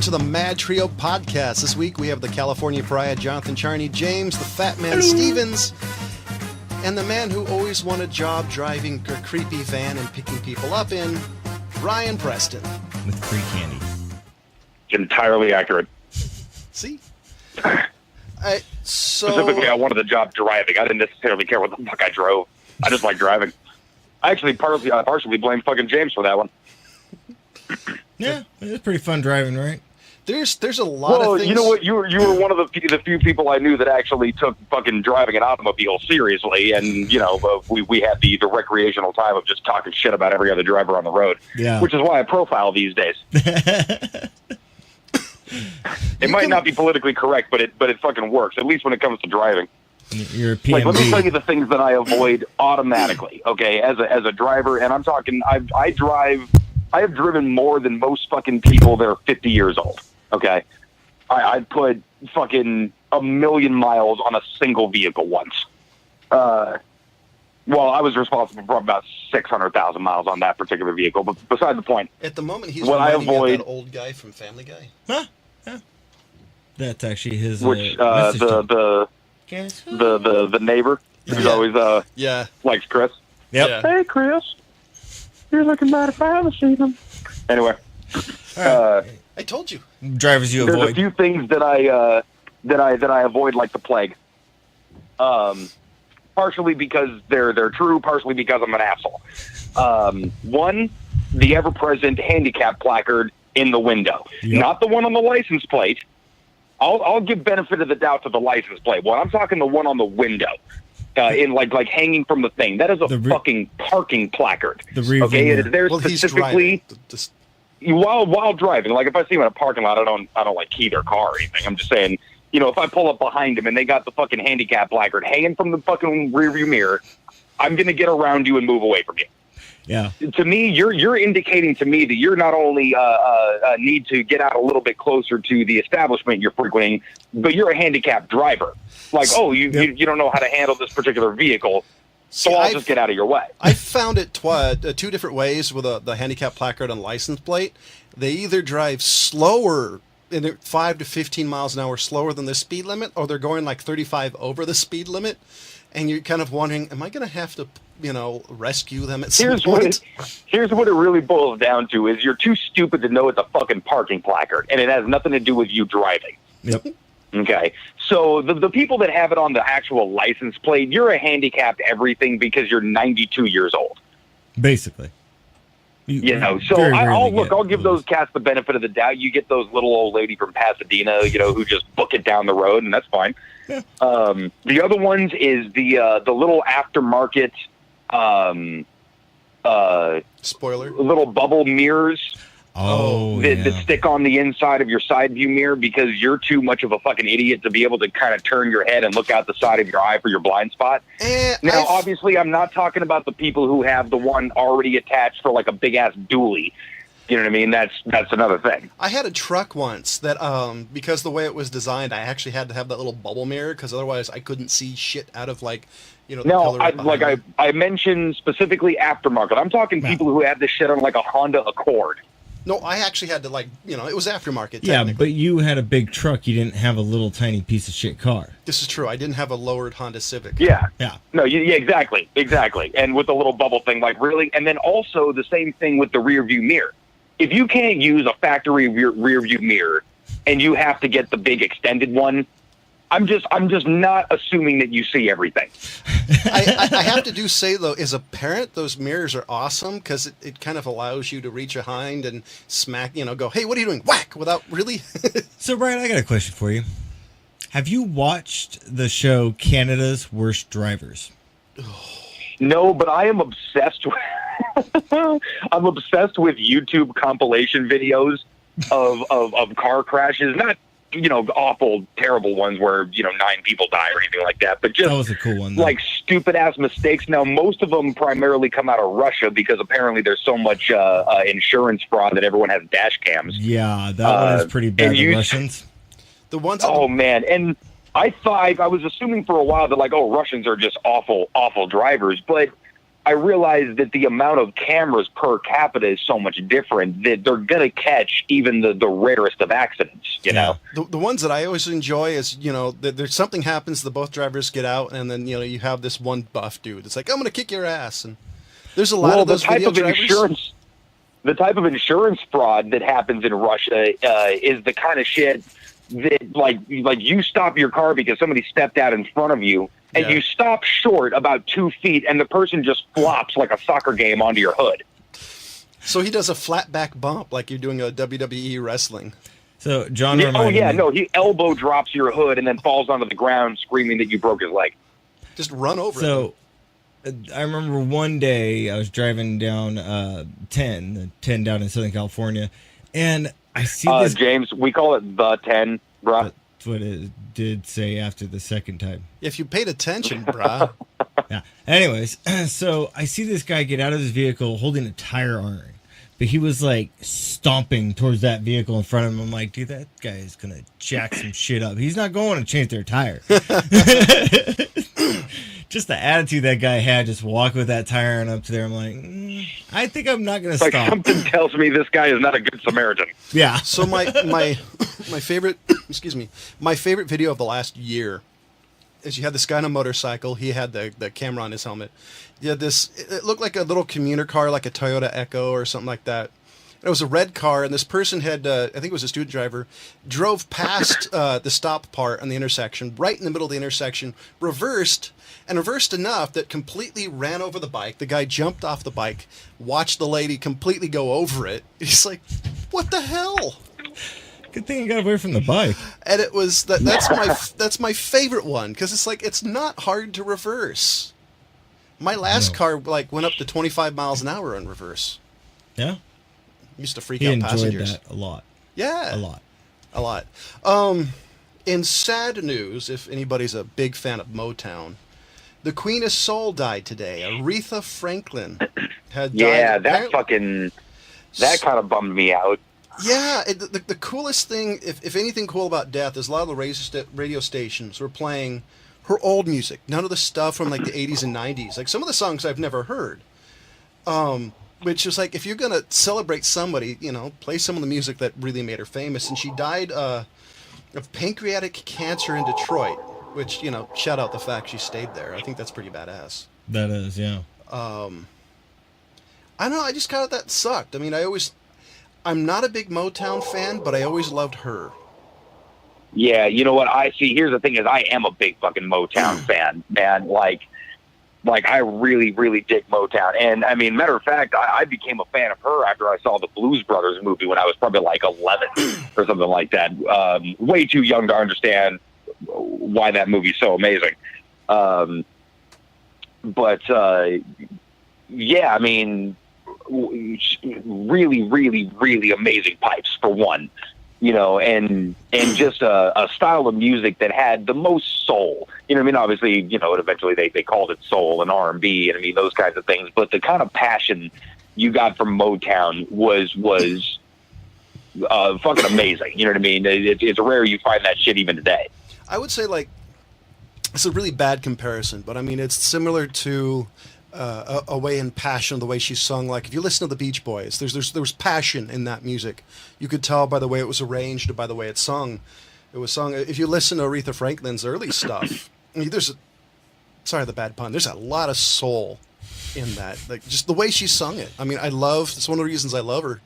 welcome to the MadTrio podcast. This week we have the California Pariah, Jonathan Charney, James, the Fat Man Stevens, and the man who always won a job driving a creepy van and picking people up in, Ryan Preston. With free candy. Entirely accurate. See? Specifically, I wanted the job driving. I didn't necessarily care what the fuck I drove. I just like driving. I actually partially blame fucking James for that one. Yeah, it's pretty fun driving, right? There's a lot of things. You know what? You were one of the few people I knew that actually took fucking driving an automobile seriously, and you know we had the recreational time of just talking shit about every other driver on the road. Yeah. Which is why I profile these days. It might not be politically correct, but it fucking works. At least when it comes to driving. You're a PMV. Like, let me tell you the things that I avoid automatically. Okay, as a driver, and I'm talking. I have driven more than most fucking people that are 50 years old. Okay, I put fucking 1,000,000 miles on a single vehicle once. Well, I was responsible for about 600,000 miles on that particular vehicle. But beside the point. At the moment, he's what reminding me of that old guy from Family Guy. Huh? Yeah. That's actually his. Which the neighbor who's always likes Chris. Yep. Yeah. Hey, Chris. You're looking mighty fine this evening. Anyway, I told you. Drivers you there's avoid. a few things that I avoid like the plague. Partially because they're true, partially because I'm an asshole. One, the ever-present handicap placard in the window, not the one on the license plate. I'll give benefit of the doubt to the license plate. Well, I'm talking the one on the window. In like hanging from the thing. That is a fucking parking placard. Okay, it is there specifically while driving. Like if I see him in a parking lot, I don't like key their car or anything. I'm just saying, you know, if I pull up behind him and they got the fucking handicap placard hanging from the fucking rearview mirror, I'm gonna get around you and move away from you. Yeah. To me, you're indicating to me that you're not only need to get out a little bit closer to the establishment you're frequenting, but you're a handicapped driver. Like, you don't know how to handle this particular vehicle, so I'll just get out of your way. I found it two different ways with the handicap placard and license plate. They either drive slower, 5 to 15 miles an hour slower than the speed limit, or they're going like 35 over the speed limit, and you're kind of wondering, am I going to have to, rescue them at some point? Here's what it really boils down to, is you're too stupid to know it's a fucking parking placard, and it has nothing to do with you driving. Yep. Okay, so the people that have it on the actual license plate, you're a handicapped everything because you're 92 years old. Basically. I'll give those cats the benefit of the doubt. You get those little old lady from Pasadena, who just book it down the road, and that's fine. Yeah. The other ones is the little aftermarket spoiler, little bubble mirrors. That stick on the inside of your side view mirror because you're too much of a fucking idiot to be able to kind of turn your head and look out the side of your eye for your blind spot. Now, obviously, I'm not talking about the people who have the one already attached for like a big ass dually. You know what I mean? That's another thing. I had a truck once that, because the way it was designed, I actually had to have that little bubble mirror because otherwise I couldn't see shit out of the pillar right I mentioned specifically aftermarket. I'm talking people who have this shit on like a Honda Accord. No, I actually had to it was aftermarket. Yeah, but you had a big truck. You didn't have a little tiny piece of shit car. This is true. I didn't have a lowered Honda Civic. Yeah. Yeah. No, exactly. And with the little bubble thing, like really. And then also the same thing with the rear view mirror. If you can't use a factory rear view mirror and you have to get the big extended one, I'm just not assuming that you see everything. I have to say, though, as a parent, those mirrors are awesome because it kind of allows you to reach behind and smack, go, hey, what are you doing? Whack, without really. So, Brian, I got a question for you. Have you watched the show Canada's Worst Drivers? No, but I am obsessed with I'm obsessed with YouTube compilation videos of car crashes. Not awful, terrible ones where 9 people die or anything like that, but just that was a cool one, though. Like stupid ass mistakes. Now, most of them primarily come out of Russia because apparently there's so much insurance fraud that everyone has dash cams. Yeah, that one is pretty bad. The Russians. The ones. Man, and I was assuming for a while that Russians are just awful drivers, but I realized that the amount of cameras per capita is so much different that they're going to catch even the rarest of accidents, you know? The ones that I always enjoy is, there's something happens, the both drivers get out, and then, you have this one buff dude. It's like, I'm going to kick your ass. And there's a lot of those video drivers. The type of insurance fraud that happens in Russia is the kind of shit that, like you stop your car because somebody stepped out in front of you, and you stop short about 2 feet, and the person just flops like a soccer game onto your hood. So he does a flat back bump like you're doing a WWE wrestling. So John he elbow drops your hood and then falls onto the ground screaming that you broke his leg. Just run over him. I remember one day I was driving down 10 down in Southern California, and I see this. James, we call it the 10, bruh. That's what it did say after the second time. If you paid attention, bruh. Yeah. Anyways, so I see this guy get out of his vehicle holding a tire iron, but he was like stomping towards that vehicle in front of him. I'm like, dude, that guy is going to jack some shit up. He's not going to change their tire. Just the attitude that guy had, just walk with that tire iron up to there. I'm like, I think I'm not going to stop. Something tells me this guy is not a good Samaritan. Yeah. So my favorite, my favorite video of the last year is you had this guy on a motorcycle. He had the camera on his helmet. You had this, it looked like a little commuter car, like a Toyota Echo or something like that. It was a red car, and this person had, I think it was a student driver, drove past the stop part on the intersection, right in the middle of the intersection, reversed enough that completely ran over the bike. The guy jumped off the bike, watched the lady completely go over it. He's like, what the hell? Good thing you got away from the bike. And it was, that's my favorite one, because it's like, it's not hard to reverse. My last car went up to 25 miles an hour in reverse. Yeah. Used to freak out passengers. That a lot. Yeah. A lot. In sad news, if anybody's a big fan of Motown, the Queen of Soul died today. Aretha Franklin had died. Yeah, that kind of bummed me out. Yeah, the coolest thing, if anything cool about death, is a lot of the radio stations were playing her old music. None of the stuff from like the 80s and 90s. Like some of the songs I've never heard. Which is like, if you're going to celebrate somebody, play some of the music that really made her famous. And she died of pancreatic cancer in Detroit, which, shout out the fact she stayed there. I think that's pretty badass. That is, yeah. I don't know, I just kind of, that sucked. I mean, I'm not a big Motown fan, but I always loved her. Yeah, you know what I see? Here's the thing is I am a big fucking Motown fan, man. Like I really, really dig Motown. And, I mean, matter of fact, I became a fan of her after I saw the Blues Brothers movie when I was probably like 11 or something like that. Way too young to understand why that movie's so amazing. Yeah, I mean, really, really, really amazing pipes, for one. And just a style of music that had the most soul. I mean, obviously, eventually they called it soul and R&B and I mean, those kinds of things. But the kind of passion you got from Motown was fucking amazing. You know what I mean? It's rare you find that shit even today. I would say, it's a really bad comparison, but I mean, it's similar to Away in Passion, the way she sung. Like, if you listen to the Beach Boys, there was passion in that music. You could tell by the way it was arranged, or by the way it's sung. It was sung. If you listen to Aretha Franklin's early stuff, I mean, sorry, the bad pun. There's a lot of soul in that. Like, just the way she sung it. I mean, it's one of the reasons I love her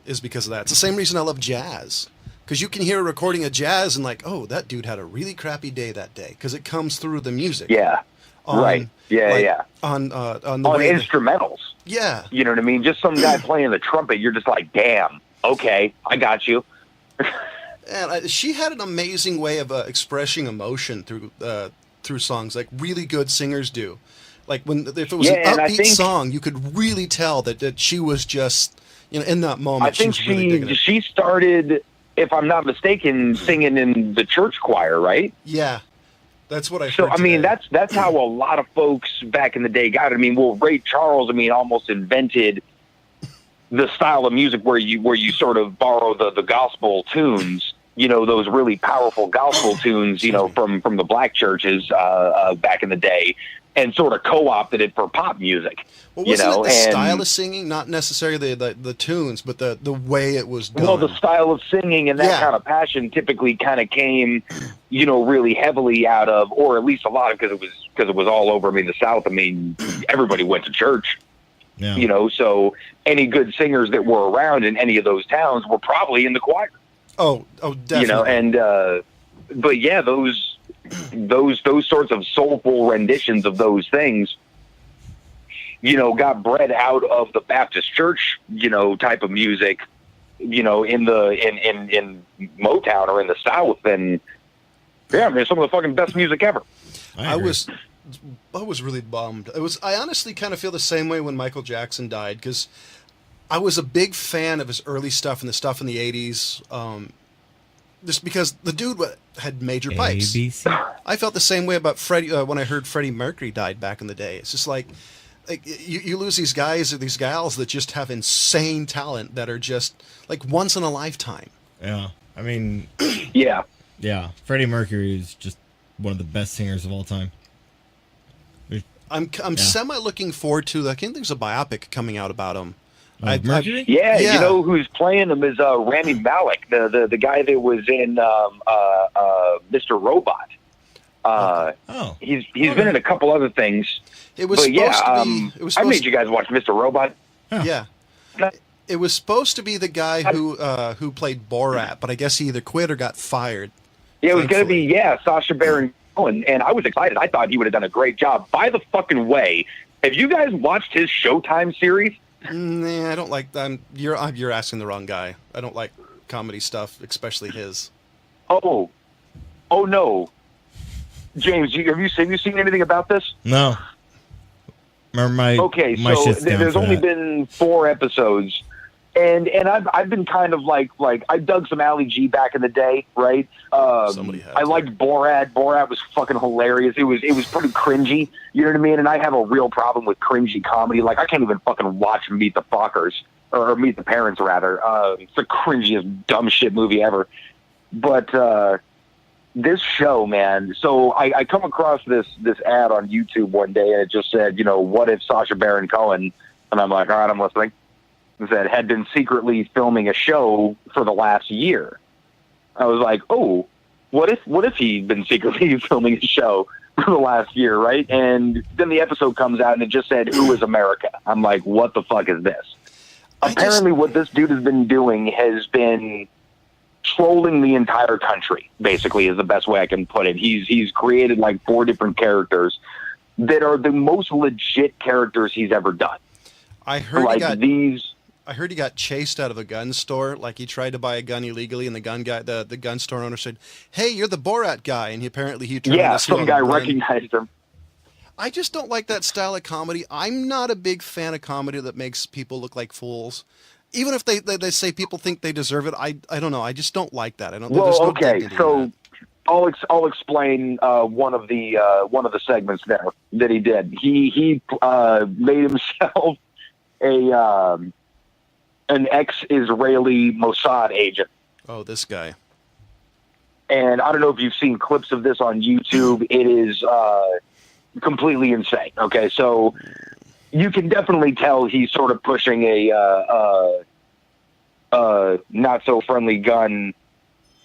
is because of that. It's the same reason I love jazz. Because you can hear a recording of jazz and like, oh, that dude had a really crappy day that day. Because it comes through the music. Yeah. Right. Yeah, On instrumentals. Yeah. You know what I mean? Just some guy playing the trumpet. You're just like, damn. Okay, I got you. And she had an amazing way of expressing emotion through songs, like really good singers do. Like if it was an upbeat song, you could really tell that she was just in that moment. I think she started, if I'm not mistaken, singing in the church choir, right? Yeah. That's what I heard. So, I mean, that's how a lot of folks back in the day got it. I mean, Ray Charles, almost invented the style of music where you sort of borrow the gospel tunes, those really powerful gospel tunes, from the black churches back in the day, and sort of co-opted it for pop music. Well, wasn't it the style of singing, not necessarily the tunes, but the way it was done? Well, the style of singing and that kind of passion typically kind of came, really heavily out of, or at least a lot of, because it was all over. I mean, the South. I mean, everybody went to church. Yeah. So any good singers that were around in any of those towns were probably in the choir. Oh, definitely. But yeah, those sorts of soulful renditions of those things, got bred out of the Baptist church, type of music, in Motown or in the South, and yeah, man, some of the fucking best music ever. I was really bummed. I honestly kind of feel the same way when Michael Jackson died, because I was a big fan of his early stuff and the stuff in the 80s. Just because the dude had major pipes. ABC. I felt the same way about Freddie when I heard Freddie Mercury died back in the day. It's just like you lose these guys or these gals that just have insane talent that are just like once in a lifetime. Yeah, I mean, yeah. Freddie Mercury is just one of the best singers of all time. I'm semi looking forward to. I think there's a biopic coming out about him. Mercury? Yeah, who's playing him is Rami Malek, the guy that was in Mr. Robot. He's been in a couple other things. It was supposed to be. I made you guys watch Mr. Robot. Huh. Yeah. It was supposed to be the guy who played Borat, but I guess he either quit or got fired. Yeah, it was going to be Sacha Baron Cohen, and I was excited. I thought he would have done a great job. By the fucking way, have you guys watched his Showtime series? Nah, I don't like them. You're asking the wrong guy. I don't like comedy stuff, especially his. Oh no, James, have you seen anything about this? No. Okay, so there's only been 4 episodes, and I've been kind of like I dug some Ali G back in the day, right? I liked Borat. Borat was fucking hilarious. It was pretty cringy, you know what I mean? And I have a real problem with cringy comedy. Like I can't even fucking watch Meet the Fockers or Meet the Parents rather. It's the cringiest dumb shit movie ever. But this show, man. So I come across this ad on YouTube one day, and it just said, what if Sacha Baron Cohen? And I'm like, all right, I'm listening. That had been secretly filming a show for the last year. I was like, oh, what if he'd been secretly filming a show for the last year, right? And then the episode comes out and it just said, "Who is America?" I'm like, what the fuck is this? Apparently what this dude has been doing has been trolling the entire country, basically, is the best way I can put it. He's created like 4 different characters that are the most legit characters he's ever done. I heard he got chased out of a gun store. Like he tried to buy a gun illegally, and the gun store owner said, "Hey, you're the Borat guy," and he turned. Some guy recognized him. I just don't like that style of comedy. I'm not a big fan of comedy that makes people look like fools. Even if they say people think they deserve it, I don't know. I just don't like that. I don't. Well, okay, so I'll explain one of the segments there that he did. He made himself an ex-Israeli Mossad agent. Oh, this guy. And I don't know if you've seen clips of this on YouTube. It is completely insane. Okay, so you can definitely tell he's sort of pushing a not so friendly gun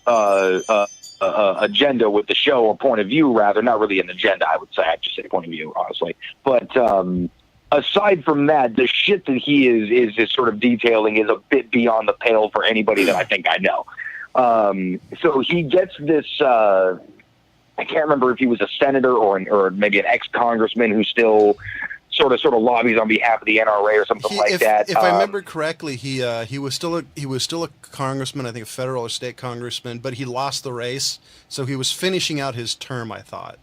agenda with the show, or point of view rather. Not really an agenda, I would say. I'd just say point of view, honestly. But aside from that, the shit that he is sort of detailing is a bit beyond the pale for anybody that I think I know. So he gets this. I can't remember if he was a senator or maybe an ex-congressman who still sort of lobbies on behalf of the NRA or something like that. If I remember correctly, he was still a congressman, I think a federal or state congressman, but he lost the race, so he was finishing out his term, I thought.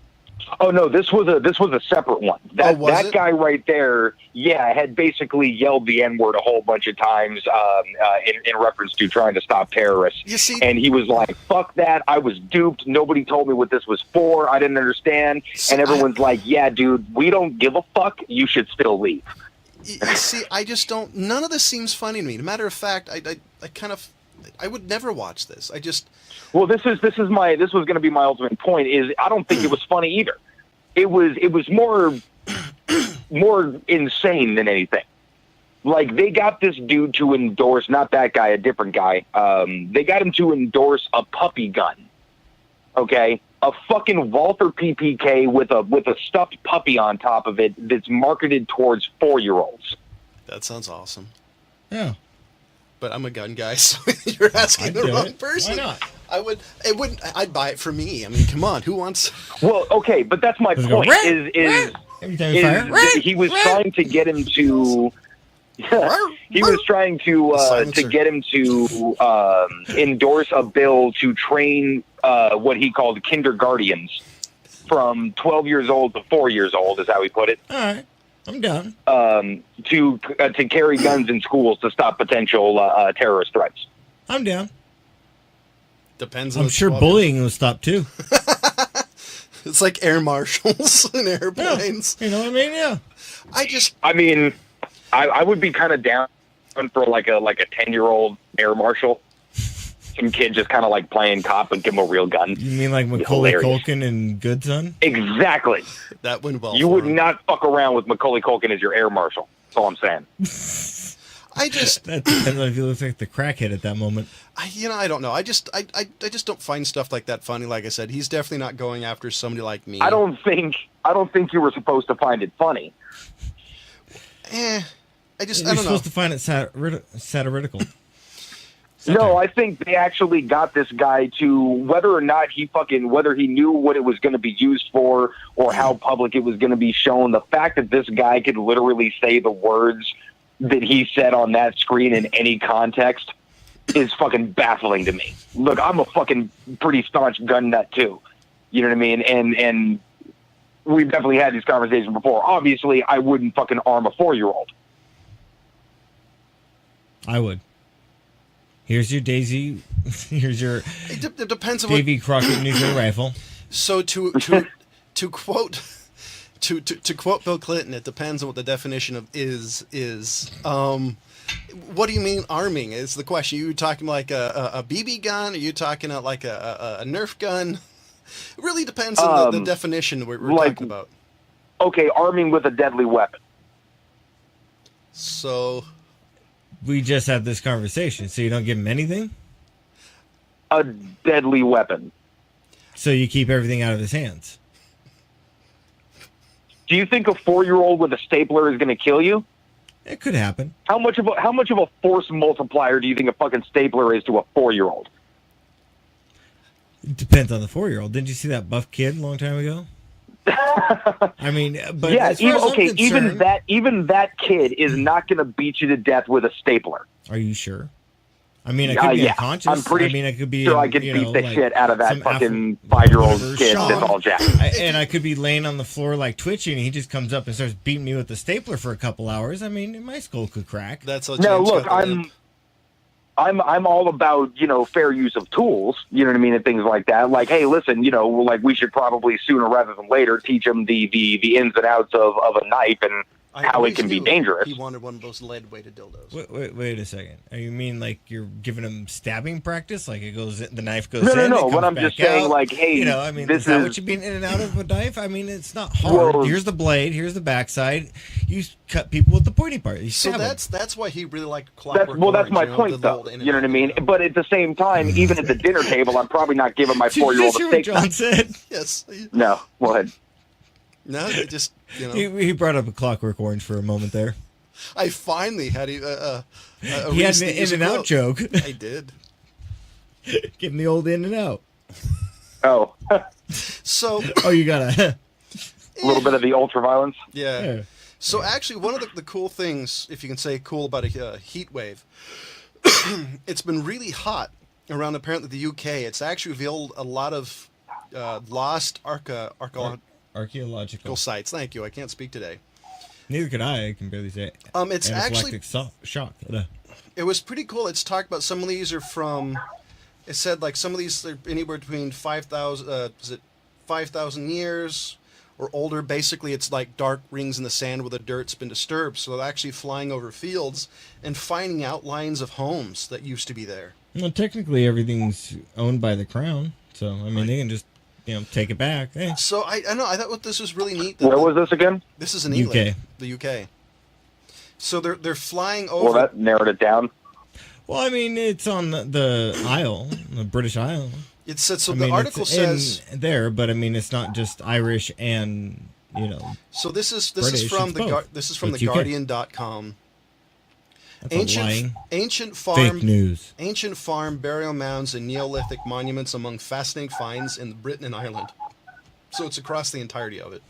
Oh no, this was a separate one. That guy right there, had basically yelled the N-word a whole bunch of times in reference to trying to stop terrorists. You see, and he was like, "Fuck that! I was duped. Nobody told me what this was for. I didn't understand." And everyone's like, "Yeah, dude, we don't give a fuck. You should still leave." You see, I just don't. None of this seems funny to me. As a matter of fact, I kind of I would never watch this. I just Well, this was going to be my ultimate point. Is I don't think it was funny either. It was more insane than anything. Like, they got this dude to endorse, not that guy, a different guy. They got him to endorse a puppy gun. Okay, a fucking Walther PPK with a stuffed puppy on top of it that's marketed towards 4-year-olds. that sounds awesome. Yeah. But I'm a gun guy, so you're asking I'd the do wrong it. person. Why not? I'd buy it for me. I mean, come on, who wants? Well, okay, but that's my Does it go, point. "Rat, Is Every time you fire, is he was trying to get him to. He was trying to get him to endorse a bill to train what he called kindergartens from 12 years old to 4 years old, is how he put it. all right, I'm down. To carry guns in schools to stop potential terrorist threats. I'm down. Depends on I'm the sure 12 bullying will stop too. It's like air marshals and airplanes. You know what I mean? Yeah. I mean, I would be kind of down for like a 10-year-old air marshal. Some kid just kind of like playing cop and give him a real gun. You mean like Macaulay Culkin and Good Son? Exactly. That went well. You would not fuck around with Macaulay Culkin as your air marshal. That's all I'm saying. That depends on if you look like the crackhead at that moment. I don't know. I just don't find stuff like that funny. Like I said, he's definitely not going after somebody like me. I don't think you were supposed to find it funny. I You're don't know. supposed to find it satirical. No, I think they actually got this guy to whether or not whether he knew what it was going to be used for or how public it was going to be shown. The fact that this guy could literally say the words that he said on that screen in any context is fucking baffling to me. Look, I'm a fucking pretty staunch gun nut too. You know what I mean? And we've definitely had these conversations before. Obviously, I wouldn't fucking arm a 4-year-old. I would. Here's your Daisy. Here's your It depends on Davy Crockett nuclear rifle. So to quote to quote Bill Clinton, it depends on what the definition of is. What do you mean arming is the question. Are you talking like a BB gun? Are you talking like a Nerf gun? It really depends on the definition we're talking about. Okay, arming with a deadly weapon. So We just had this conversation, so you don't give him anything? A deadly weapon. So you keep everything out of his hands? Do you think a 4-year-old with a stapler is going to kill you? It could happen. How much of a force multiplier do you think a fucking stapler is to a 4-year-old? It depends on the 4-year-old. Didn't you see that buff kid a long time ago? I mean, but yeah, as far as I'm concerned, even that kid is not going to beat you to death with a stapler. Are you sure? I mean, I could be unconscious. I'm pretty I could be sure I could beat the like shit out of that some fucking 5-year-old kid shock. that's all jacked. And I could be laying on the floor like twitching, and he just comes up and starts beating me with the stapler for a couple hours. I mean, my skull could crack. That's what No, James look, got the lip. I'm all about, fair use of tools, you know what I mean, and things like that. Like, hey, listen, like we should probably sooner rather than later teach them the ins and outs of a knife and I how it always can be knew dangerous. He wanted one of those lead-weighted dildos. Wait a second. You mean like you're giving him stabbing practice? Like the knife goes No, in? no. it comes What I'm back just saying, out? like, hey, I mean, this is that is- what you mean in and out of a knife? I mean, it's not hard. Well- Here's the blade. Here's the backside. You cut people with the pointy part. You So stab 'em. that's why he really liked Clockwork That's my Orange, point, the though. old in and You know what I out, mean? But at the same time, even at the dinner table, I'm probably not giving my Did you 4-year-old just a hear what steak John knife. said? Yes. No, what? No, it just He brought up a Clockwork Orange for a moment there. I finally had a He had an reason to use a in and out quote. joke. I did. Give him the old in and out. Oh, So Oh, you got a little bit of the ultraviolence. yeah. Yeah. So actually, one of the cool things, if you can say cool, about a heat wave, it's been really hot around apparently the UK. It's actually revealed a lot of lost archaeological sites. Thank you. I can't speak today. Neither could I. I can barely say it. It's actually shock. it was pretty cool. It's talked about some of these are from. It said like some of these are anywhere between 5,000 years, or older. Basically, it's like dark rings in the sand where the dirt's been disturbed. So they're actually flying over fields and finding outlines of homes that used to be there. Well, technically, everything's owned by the crown, so I mean, they can just take it back. Hey. So I know I thought this was really neat. Where was this again? This is in England, the UK. So they're flying over. Well, that narrowed it down. Well, I mean, it's on the Isle, the British Isle. It says so. The article says there, but I mean, it's not just Irish and So this is British, from the Guardian.com. Ancient farm fake news. Ancient farm burial mounds and Neolithic monuments among fascinating finds in Britain and Ireland. So it's across the entirety of it.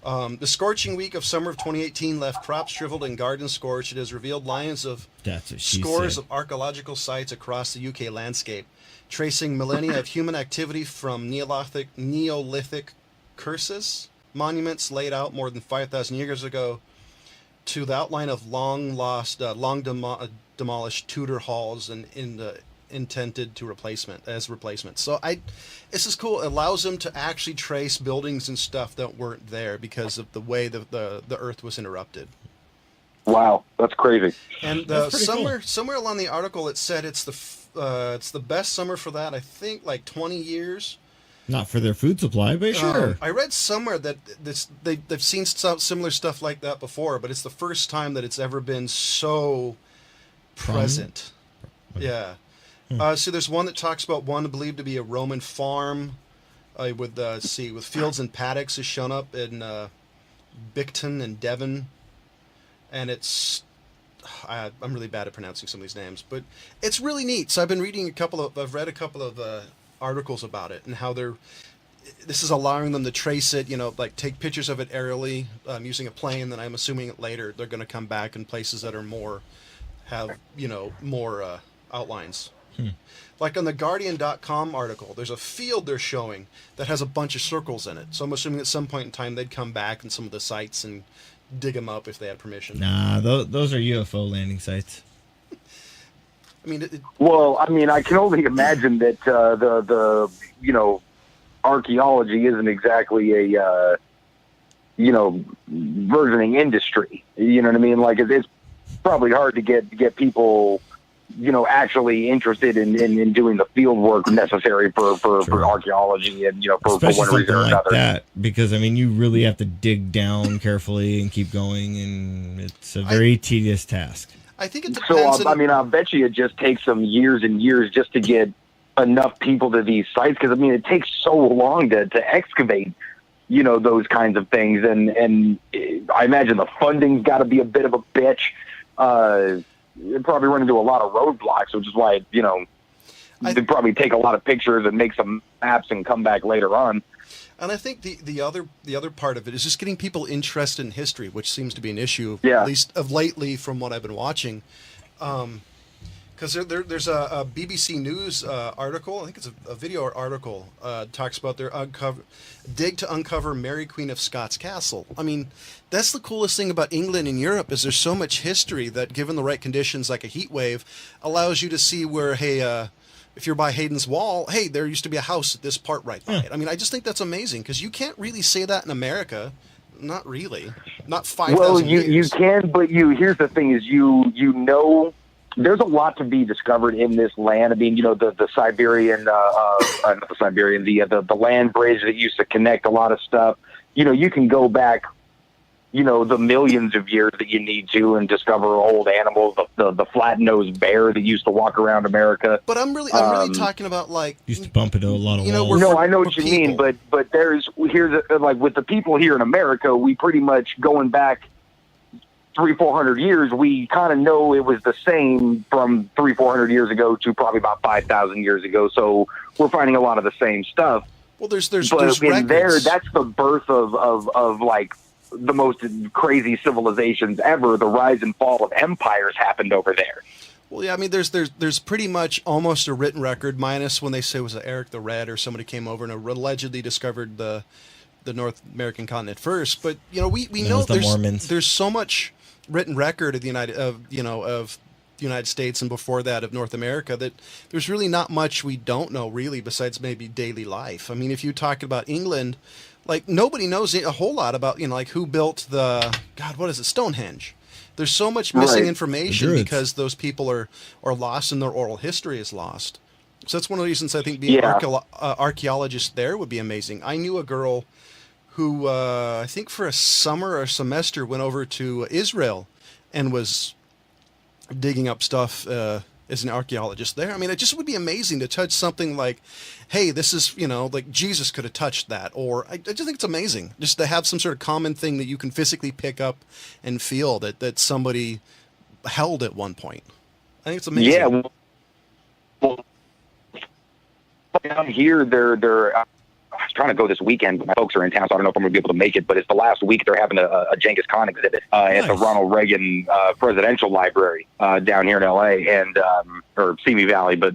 The scorching week of summer of 2018 left crops shriveled and gardens scorched. It has revealed lines of scores of archaeological sites across the UK landscape, tracing millennia of human activity from Neolithic curses, monuments laid out more than 5,000 years ago, to the outline of demolished Tudor halls and intended to replacement. So this is cool. It allows them to actually trace buildings and stuff that weren't there because of the way the earth was interrupted. Wow, that's crazy. And somewhere along the article it said it's the best summer for that. I think like 20 years. Not for their food supply, but sure. I read somewhere that they've seen similar stuff like that before, but it's the first time that it's ever been so present. Yeah. So there's one that talks about one believed to be a Roman farm with fields and paddocks has shown up in Bicton and Devon, and I'm really bad at pronouncing some of these names, but it's really neat. So I've read a couple of articles about it and how this is allowing them to trace it, like take pictures of it aerially using a plane. Then I'm assuming later they're going to come back in places that are more outlines. Like on the Guardian.com article, there's a field they're showing that has a bunch of circles in it. So I'm assuming at some point in time they'd come back in some of the sites and dig them up if they had permission. Nah, those are UFO landing sites. I mean, I can only imagine that the archaeology isn't exactly a burgeoning industry. You know what I mean? Like it's probably hard to get people actually interested in doing the field work necessary for archaeology and for one reason or another. That, because I mean you really have to dig down carefully and keep going, and it's a very tedious task. I think it depends. So, I bet you it just takes some years and years just to get enough people to these sites, because, it takes so long to excavate, those kinds of things. And I imagine the funding's got to be a bit of a bitch. You'd probably run into a lot of roadblocks, which is why, they'd probably take a lot of pictures and make some maps and come back later on. And I think the other part of it is just getting people interested in history, which seems to be an issue, at least of lately from what I've been watching. Because there's a BBC News article, I think it's a video article, talks about their dig to uncover Mary Queen of Scots Castle. I mean, that's the coolest thing about England and Europe is there's so much history that, given the right conditions, like a heat wave, allows you to see where, if you're by Hayden's Wall, hey, there used to be a house at this part right by it. I mean, I just think that's amazing because you can't really say that in America. Not really. Not 5,000 years. Well, you can, but here's the thing is there's a lot to be discovered in this land. I mean, the Siberian, not the Siberian, the land bridge that used to connect a lot of stuff. You can go back, the millions of years that you need to and discover old animals, the flat-nosed bear that used to walk around America. But I'm really talking about used to bump into a lot of walls. No, I know what you mean, but here's with the people here in America, we pretty much going back 300-400 years, we kind of know it was the same from 300-400 years ago to probably about 5,000 years ago. So we're finding a lot of the same stuff. Well, there's in records. There, that's the birth of like the most crazy civilizations ever. The rise and fall of empires happened over there. Well, yeah, I mean, there's pretty much almost a written record, minus when they say it was Eric the Red or somebody came over and allegedly discovered the North American continent first. But we know the Mormons. There's so much written record of the United States and before that of North America, that there's really not much we don't know really besides maybe daily life. I mean, if you talk about England, like nobody knows a whole lot about, like who built what is it, Stonehenge. There's so much missing information because those people are lost and their oral history is lost. So that's one of the reasons I think being an archaeologist there would be amazing. I knew a girl who I think for a summer or semester went over to Israel and was digging up stuff as an archaeologist there. I mean, it just would be amazing to touch something like, hey, this is, like Jesus could have touched that. Or I just think it's amazing just to have some sort of common thing that you can physically pick up and feel that somebody held at one point. I think it's amazing. Yeah. Well, down here, I was trying to go this weekend, but my folks are in town, so I don't know if I'm going to be able to make it. But it's the last week they're having a Genghis Khan exhibit at the Ronald Reagan Presidential Library down here in L.A. and or Simi Valley, but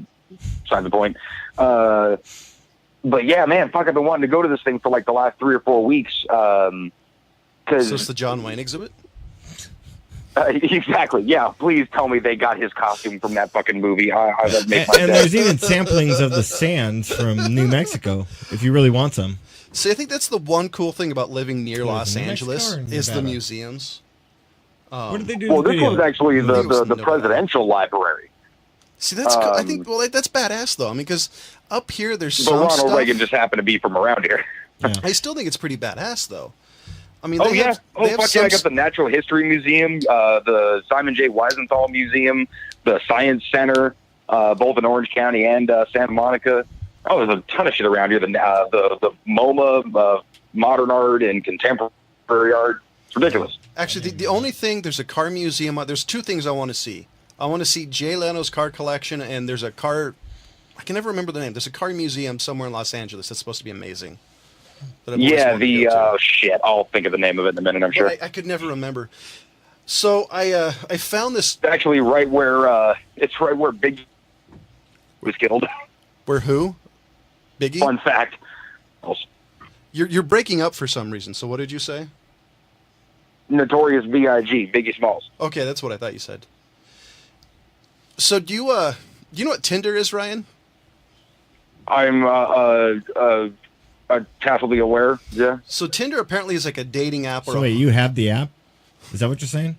beside the point. But yeah, man, fuck, I've been wanting to go to this thing for like the last 3 or 4 weeks. So it's the John Wayne exhibit? Exactly. Yeah. Please tell me they got his costume from that fucking movie. That'd make my day. And there's even samplings of the sands from New Mexico, if you really want some. See, I think that's the one cool thing about living near Los Angeles is the museums. What did they do? Well, this one's actually the presidential library. See, that's cool. I think that's badass though. I mean, because up here there's some Ronald stuff. Reagan just happened to be from around here. Yeah. I still think it's pretty badass though. I mean, I got the Natural History Museum, the Simon J. Wiesenthal Museum, the Science Center, both in Orange County and Santa Monica. Oh, there's a ton of shit around here. The MoMA, modern art and contemporary art. It's ridiculous. Actually, the only thing, there's a car museum. There's 2 things I want to see. I want to see Jay Leno's car collection, and there's a car, I can never remember the name. There's a car museum somewhere in Los Angeles that's supposed to be amazing. Yeah, shit. I'll think of the name of it in a minute, I'm sure. I could never remember. So I found this. It's actually right where Biggie was killed. Where who? Biggie? Fun fact. You're breaking up for some reason. So what did you say? Notorious B.I.G. Biggie Smalls. Okay, that's what I thought you said. So do you know what Tinder is, Ryan? I'm tacitly aware, yeah. So Tinder apparently is like a dating app. So wait, you have the app? Is that what you're saying?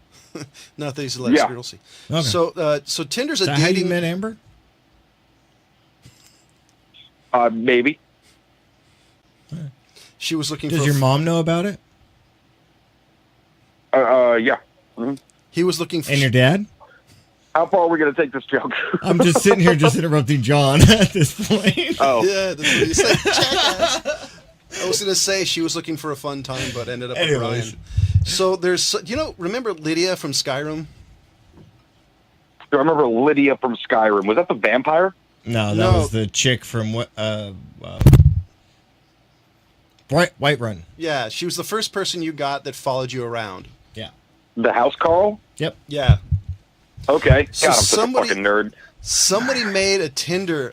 Not that he's a less girl see. Okay. So Tinder's a dating. How you met Amber? Maybe. She was looking. Does your mom know about it? Yeah. Mm-hmm. He was looking for. And your dad? How far are we going to take this joke? I'm just sitting here just interrupting John at this point. Oh. Yeah, that's what you said. Jackass. I was going to say she was looking for a fun time, but ended up with Ryan. So there's, remember Lydia from Skyrim? I remember Lydia from Skyrim. Was that the vampire? No, that was the chick from Whiterun. Yeah, she was the first person you got that followed you around. Yeah. The house Carl? Yep. Yeah. Okay. So God, I'm such a fucking nerd. Somebody made a Tinder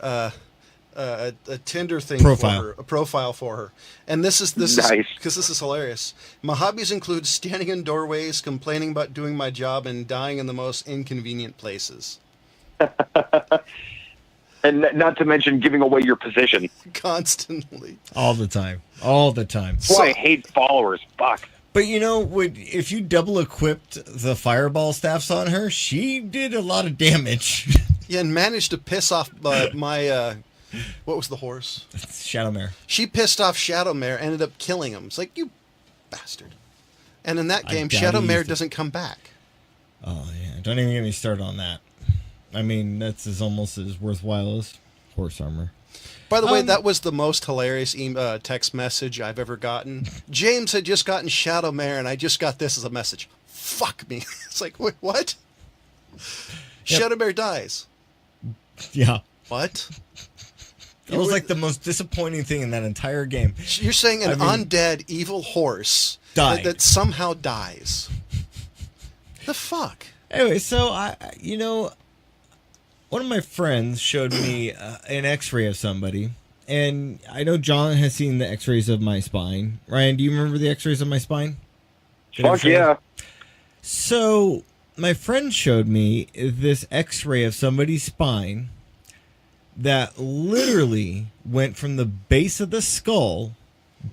a Tinder thing profile. for her, a profile for her. And this is nice. Because this is hilarious. My hobbies include standing in doorways, complaining about doing my job, and dying in the most inconvenient places. And not to mention giving away your position. Constantly. All the time. All the time. That's why I hate followers. Fuck. But if you double equipped the fireball staffs on her, she did a lot of damage. Yeah, and managed to piss off my what was the horse? Shadowmare. She pissed off Shadowmare, ended up killing him. It's like, you bastard. And in that game, Shadowmare doesn't come back. Oh, yeah. Don't even get me started on that. I mean, that's almost as worthwhile as horse armor. By the way, that was the most hilarious text message I've ever gotten. James had just gotten Shadowmare, and I just got this as a message. Fuck me. It's like, wait, what? Yep. Shadowmare dies. Yeah. What? That was like the most disappointing thing in that entire game. You're saying an undead evil horse that somehow dies. The fuck? Anyway, so one of my friends showed me an x-ray of somebody, and I know John has seen the x-rays of my spine. Ryan, do you remember the x-rays of my spine? Fuck yeah. So my friend showed me this X-ray of somebody's spine that literally went from the base of the skull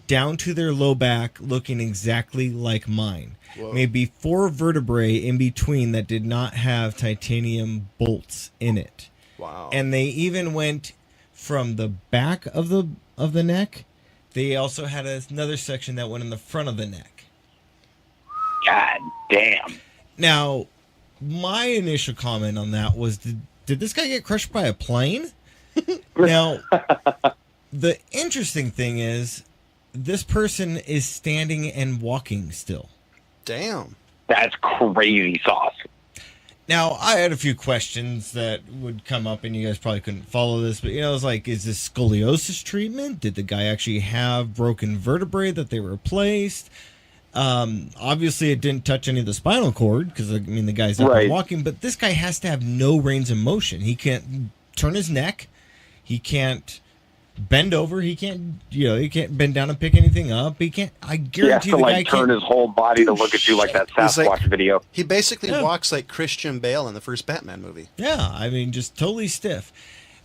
down to their low back, looking exactly like mine. Whoa. Maybe 4 vertebrae in between that did not have titanium bolts in it. Wow. And they even went from the back of the neck. They also had another section that went in the front of the neck. God damn. Now, my initial comment on that was, did this guy get crushed by a plane? Now, the interesting thing is, this person is standing and walking still. Damn. That's crazy sauce. Now, I had a few questions that would come up, and you guys probably couldn't follow this, but, I was like, is this scoliosis treatment? Did the guy actually have broken vertebrae that they replaced? Obviously, it didn't touch any of the spinal cord, because, the guy's up and walking, but this guy has to have no range of motion. He can't turn his neck. He can't bend over. He can't, he can't bend down and pick anything up. He can't. I guarantee the guy guy turn his whole body to look at you like that Sasquatch video. He basically walks like Christian Bale in the first Batman movie. Yeah, just totally stiff.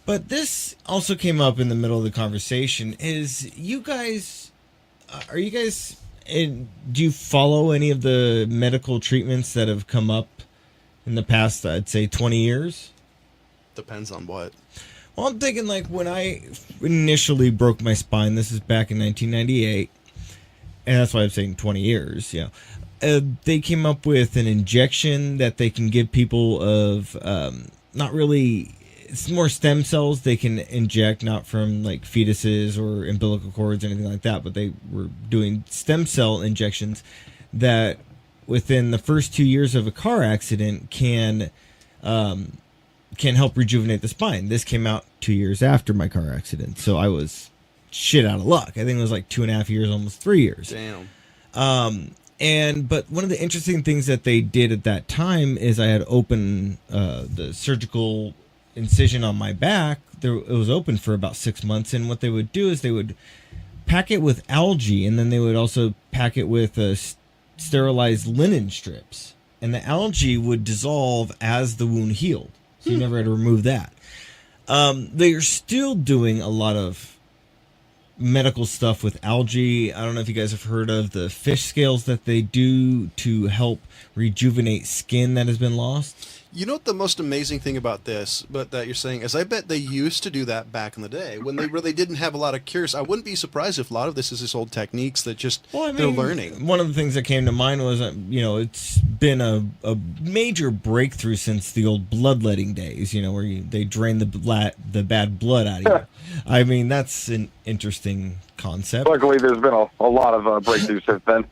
But this also came up in the middle of the conversation. Is you guys, do you follow any of the medical treatments that have come up in the past, I'd say 20 years? Depends on what. Well, I'm thinking like when I initially broke my spine, this is back in 1998, and that's why I'm saying 20 years, they came up with an injection that they can give people of, not really, it's more stem cells they can inject, not from like fetuses or umbilical cords or anything like that, but they were doing stem cell injections that within the first 2 years of a car accident can help rejuvenate the spine. This came out 2 years after my car accident, so I was shit out of luck. I think it was like 2.5 years, almost 3 years. Damn. But one of the interesting things that they did at that time is I had opened the surgical incision on my back. It was open for about 6 months, and what they would do is they would pack it with algae, and then they would also pack it with sterilized linen strips, and the algae would dissolve as the wound healed. So you never had to remove that. They are still doing a lot of medical stuff with algae. I don't know if you guys have heard of the fish scales that they do to help rejuvenate skin that has been lost. You know what the most amazing thing about this, but that you're saying, is I bet they used to do that back in the day when they really didn't have a lot of cures. I wouldn't be surprised if a lot of this is just old techniques that just they're learning. One of the things that came to mind was, it's been a major breakthrough since the old bloodletting days, where they drain the bad blood out of you. That's an interesting concept. Luckily, there's been a lot of breakthroughs since then.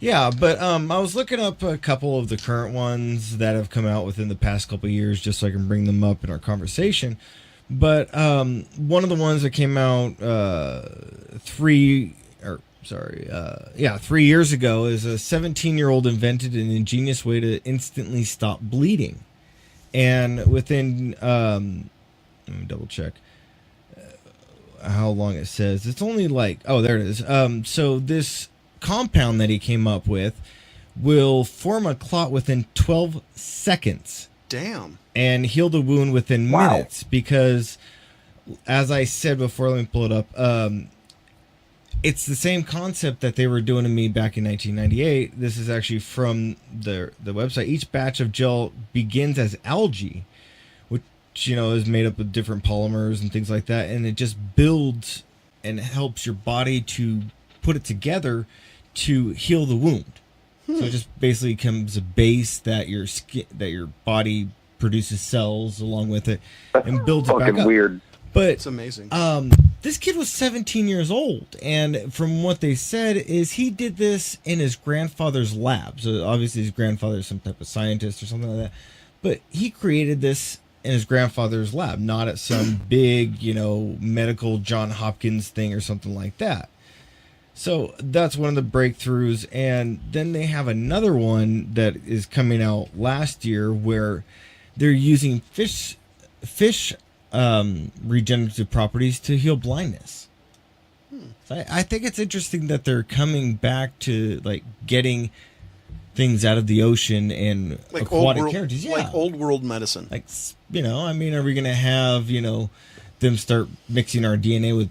Yeah, but I was looking up a couple of the current ones that have come out within the past couple of years, just so I can bring them up in our conversation. But one of the ones that came out 3 years ago is a 17-year-old invented an ingenious way to instantly stop bleeding, and within let me double check how long it says. It's only there it is. So this compound that he came up with will form a clot within 12 seconds. Damn. And heal the wound within minutes, because as I said before, let me pull it up. It's the same concept that they were doing to me back in 1998. This is actually from the website. Each batch of gel begins as algae, which is made up of different polymers and things like that, and it just builds and helps your body to put it together to heal the wound. So it just basically becomes a base that your body produces cells along with it and builds it back up. Weird. But it's amazing. This kid was 17 years old, and from what they said is he did this in his grandfather's lab. So obviously his grandfather is some type of scientist or something like that. But he created this in his grandfather's lab, not at some big, medical John Hopkins thing or something like that. So that's one of the breakthroughs. And then they have another one that is coming out last year where they're using fish regenerative properties to heal blindness. So I think it's interesting that they're coming back to getting things out of the ocean and Like aquatic characters. Yeah. like old world medicine. Like, I mean, are we going to have, them start mixing our DNA with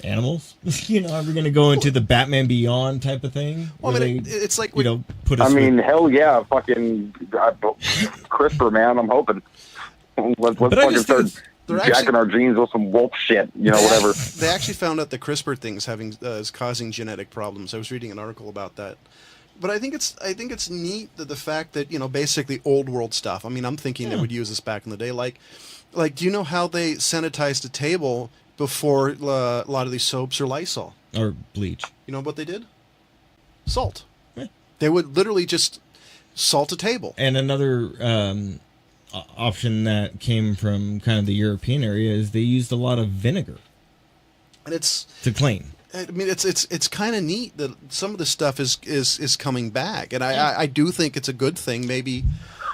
animals? Are we going to go into the Batman Beyond type of thing? Well, I mean, it's like, put I mean, hell yeah, fucking CRISPR, man. I'm hoping. Let's fucking start jacking our genes with some wolf shit, whatever. They actually found out the CRISPR thing's is causing genetic problems. I was reading an article about that. But I think it's neat that the fact that basically old world stuff. I mean, I'm thinking they would use this back in the day. Like, do you know how they sanitized a table before a lot of these soaps or Lysol or bleach? You know what they did? Salt. Yeah. They would literally just salt a table. And another option that came from kind of the European area is they used a lot of vinegar, and it's to clean. I mean, it's kind of neat that some of this stuff is coming back, and I do think it's a good thing. Maybe.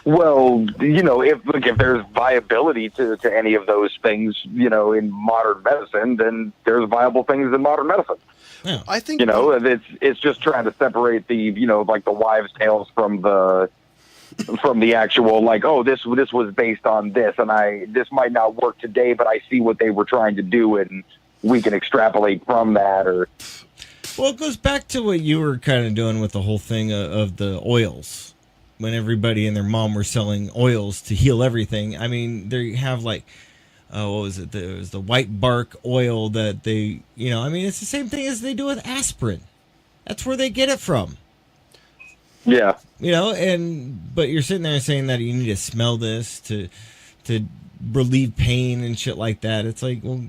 Well, if there's viability to any of those things, in modern medicine, then there's viable things in modern medicine. Yeah. I think it's just trying to separate the like the wives' tales from the actual, like, oh, this was based on this, and this might not work today, but I see what they were trying to do, and we can extrapolate from that. Or well, it goes back to what you were kind of doing with the whole thing of the oils, when everybody and their mom were selling oils to heal everything. I mean, they have like, what was it? There was the white bark oil that they, I mean, it's the same thing as they do with aspirin. That's where they get it from. Yeah. But you're sitting there saying that you need to smell this to relieve pain and shit like that. It's like, well,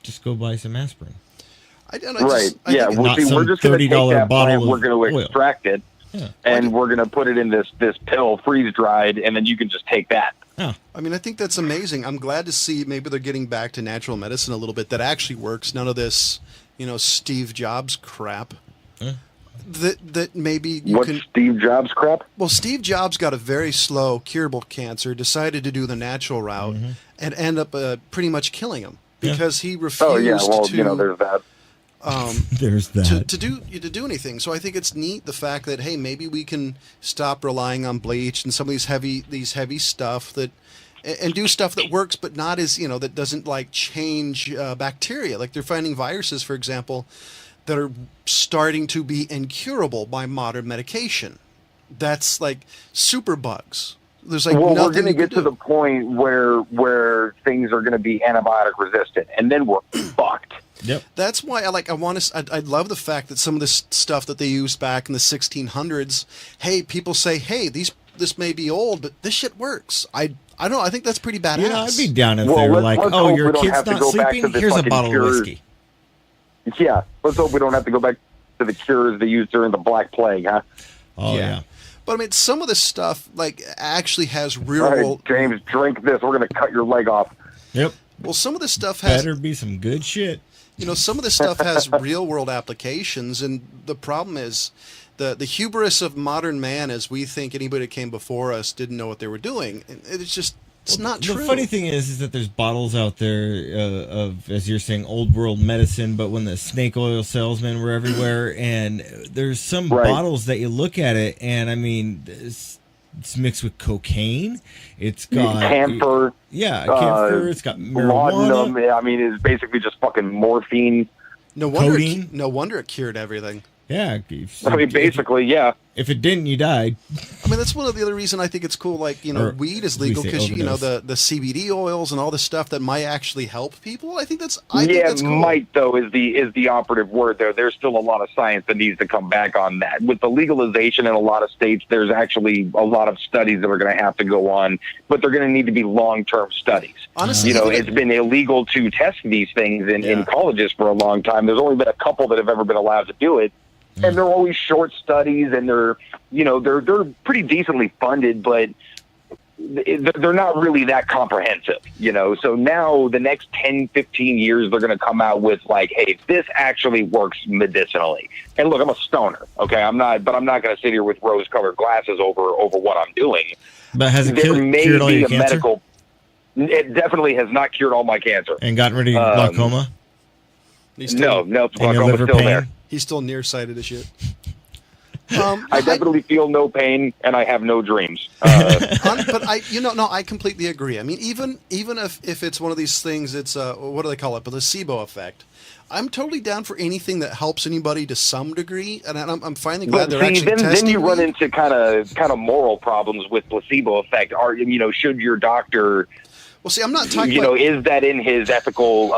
just go buy some aspirin. We're just going to take that plant, we're going to extract it, and we're going to put it in this pill, freeze dried, and then you can just take that. Oh. I mean, I think that's amazing. I'm glad to see maybe they're getting back to natural medicine a little bit that actually works. None of this, Steve Jobs crap. That maybe you can. Steve Jobs crap? Well, Steve Jobs got a very slow, curable cancer, decided to do the natural route, and end up pretty much killing him because he refused to. There's that. There's that. To do anything. So I think it's neat the fact that, hey, maybe we can stop relying on bleach and some of these heavy stuff that, and do stuff that works, but not as that doesn't like change bacteria. Like they're finding viruses, for example, that are starting to be incurable by modern medication. That's like super bugs. There's like we're nothing going to get to the point where things are going to be antibiotic resistant, and then we're fucked. Yep. That's why I love the fact that some of this stuff that they used back in the 1600s. Hey, people say, hey, this may be old, but this shit works. I don't know. I think that's pretty badass. I'd be down if they were like, oh, your kid's not sleeping. Here's a bottle of whiskey. Yeah, let's hope we don't have to go back to the cures they used during the Black Plague, huh? Oh, yeah. But I mean, some of this stuff actually has real world. James, drink this. We're going to cut your leg off. Yep. Well, some of this stuff has better be some good shit. Some of this stuff has real world applications, and the problem is the hubris of modern man is we think anybody that came before us didn't know what they were doing. It's not true. The funny thing is that there's bottles out there of, as you're saying, old world medicine, but when the snake oil salesmen were everywhere, and there's some bottles that you look at it, and I mean, it's mixed with cocaine. It's got camphor. Camphor. It's got marijuana. Laudanum. I mean, it's basically just fucking morphine. No wonder it cured everything. Yeah. I mean, basically, yeah. If it didn't, you died. I mean, that's one of the other reasons I think it's cool. Like, weed is legal because, the CBD oils and all the stuff that might actually help people. I think that's cool. Might, though, is the operative word there. There's still a lot of science that needs to come back on that. With the legalization in a lot of states, there's actually a lot of studies that are going to have to go on, but they're going to need to be long-term studies. Honestly, it's been illegal to test these things in colleges for a long time. There's only been a couple that have ever been allowed to do it. And they're always short studies, and they're pretty decently funded, but they're not really that comprehensive, So now the next 10, 15 years, they're going to come out with like, hey, this actually works medicinally. And look, I'm a stoner, okay? I'm not going to sit here with rose-colored glasses over what I'm doing. But has it cured all your cancer? It definitely has not cured all my cancer. And gotten rid of your glaucoma? No, glaucoma's still there. He's still nearsighted as shit. I definitely feel no pain, and I have no dreams. But I completely agree. I mean, even if it's one of these things, it's what do they call it? Placebo effect. I'm totally down for anything that helps anybody to some degree, and I'm finally glad they're actually testing. Then you run weed. into kind of moral problems with placebo effect. Should your doctor? Well, see, I'm not talking. Is that in his ethical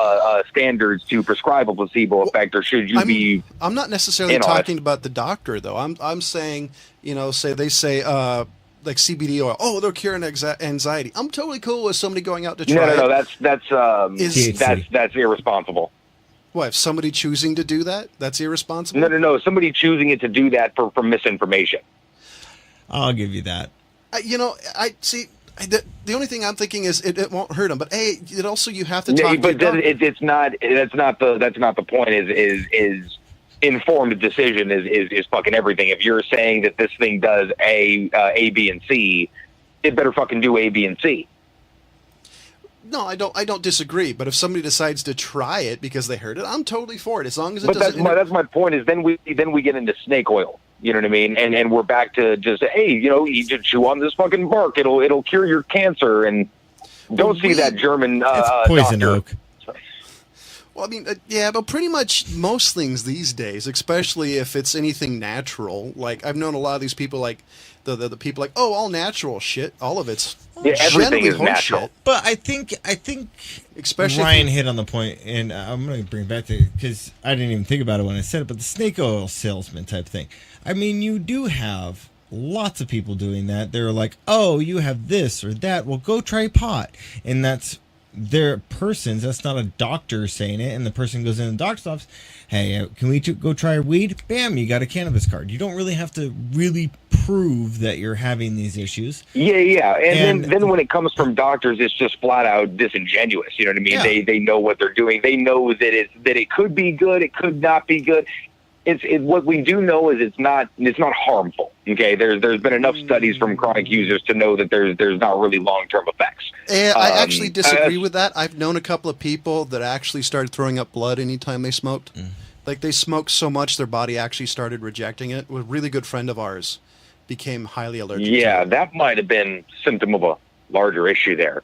standards to prescribe a placebo effect, or should you be? I'm not necessarily talking about the doctor, though. I'm saying, say they say like CBD oil. Oh, they're curing anxiety. I'm totally cool with somebody going out to try. No. That's irresponsible. What, if somebody choosing to do that? That's irresponsible? No. Somebody choosing it to do that for misinformation. I'll give you that. I see. The only thing I'm thinking is it won't hurt them, but it also you have to talk. Yeah, but it's not. That's not the point. Is informed decision is fucking everything. If you're saying that this thing does A, B, and C, it better fucking do A, B, and C. No, I don't disagree. But if somebody decides to try it because they heard it, I'm totally for it. As long as it doesn't. That's my point. Is then we get into snake oil. You know what I mean? And we're back to just you just chew on this fucking bark. It'll cure your cancer. And don't see that German poison doctor. oak. Well, I mean, but pretty much most things these days, especially if it's anything natural. Like I've known a lot of these people, like the people, like all natural shit. All of it's everything is natural. Shit. But I think especially Ryan hit on the point, and I'm going to bring it back to it because I didn't even think about it when I said it. But the snake oil salesman type thing. I mean, you do have lots of people doing that. They're like, oh, you have this or that. Well, go try pot, and that's. They're persons. That's not a doctor saying it, and the person goes in the doctor's office. Hey, can we go try weed? Bam, you got a cannabis card. You don't really have to really prove that you're having these issues. Yeah. And then when it comes from doctors, it's just flat out disingenuous. You know what I mean? Yeah. They know what they're doing. They know that it could be good. It could not be good. What we do know is it's not harmful. Okay, there's been enough studies from chronic users to know that there's not really long-term effects. I actually disagree with that. I've known a couple of people that actually started throwing up blood anytime they smoked. Like they smoked so much their body actually started rejecting it. A really good friend of ours became highly allergic. Yeah, that might have been symptom of a larger issue there.